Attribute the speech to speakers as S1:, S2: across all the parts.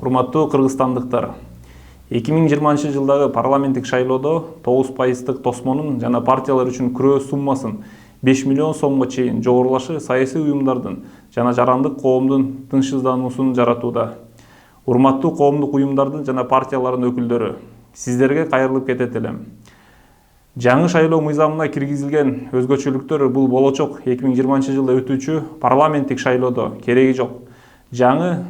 S1: Урматтуу кыргызстандыктар, 2020-жылдагы парламенттик шайлоодо 9% тосмонун жана партиялар үчүн күрөө суммасын 5 миллион сомго чейин жогорулашы саясий уюмдардын жана жарандык коомдун тынчсыздануусун жаратууда. Урматтуу коомдук уюмдардын жана партиялардын өкүлдөрү, сиздерге кайрылып кетет элем. Жаңы шайлоо мыйзамына киргизилген өзгөчөлүктөр бул болочок 2020-жылда өтүүчү парламенттик шайлоодо кереги жок. Жаңы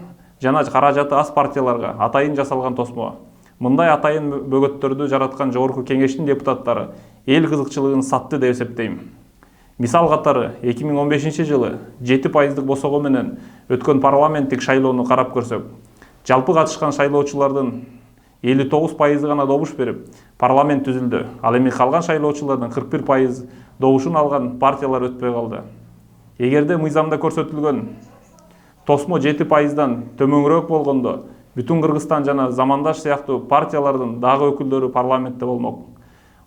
S1: жана каражаты аз партияларга атайын жасалган тосмо. Мындай атайын бөгөттөрдү жараткан жогорку кеңештин депутаттары эл кызыкчылыгын сатты деп эсептейм. Мисал катары 2015-жылы 7% босого менен өткөн парламенттик шайлоону карап көрсөк, жалпы катышкан шайлоочулардын 59% гана добуш берип, парламент түзүлдү. Ал эми калган шайлоочулардын 41% добушун алган партиялар өтпөй калды. Эгерде мыйзамда көрсөтүлгөн тосмо 7%дан төмөнүрөөк болгондо, бүтүн Кыргызстан жана замандаш сыяктуу партиялардын дагы өкүлдөрү парламентте болмок.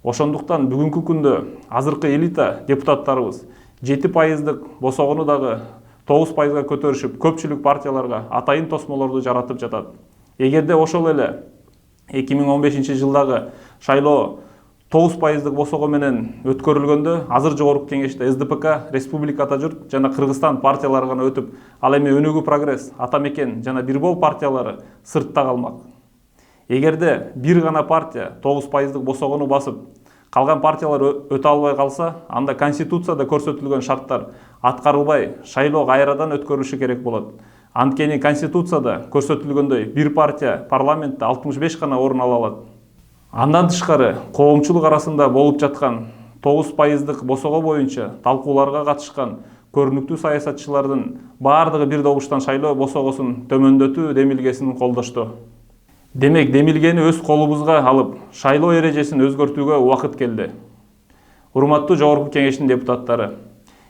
S1: Ошондуктан бүгүнкү күндө азыркы элита депутаттарыбыз 7% босогону дагы 9%га көтөрүшүп, көпчүлүк партияларга атайын тосмолорду жаратып жатат. Эгерде ошол эле 2015-жылдагы шайлоо 9% босого менен өткөрүлгөндө, азыр жогорку кеңеште СДПК, Республика Ата Журт жана Кыргызстан партиялары гана өтүп, ал эми Өнүгүү Прогресс, Ата Мекен жана Бирбол партиялары сыртта калмак. Эгерде бир гана партия 9% босогону басып, калган партиялар өтө албай калса, анда Конституцияда көрсөтүлгөн шарттар аткарылбай, шайлоо кайрадан өткөрүлүшү керек болот. Анткени Конституцияда көрсөтүлгөндөй бир партия парламентте 65 гана орун ала алат. Андан тышкары, коомчулук арасында болуп жаткан 9% босого боюнча талкууларга катышкан көрүнүктүү саясатчылардын баардыгы бир добуштан шайлоо босогосун төмөндөтүү демилгесин колдошту. Демек, демилгени өз колубузга алып, шайлоо эрежесин өзгөртүүгө убакыт келди. Урматтуу жогорку кеңештин депутаттары,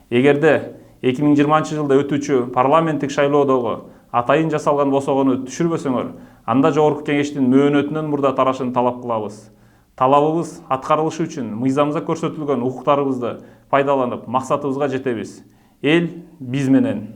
S1: эгерде 2020-жылда өтүүчү парламенттик шайлоодогу атайын жасалган босогону түшүрбөсөңөр, анда жогорку кеңештин мөөнөтүнөн мурда тарашын талап кылабыз. Талабыбыз аткарылышы үчүн мыйзамда көрсөтүлгөн укуктарыбызды пайдаланып, максатыбызга жетебиз. Эл биз менен.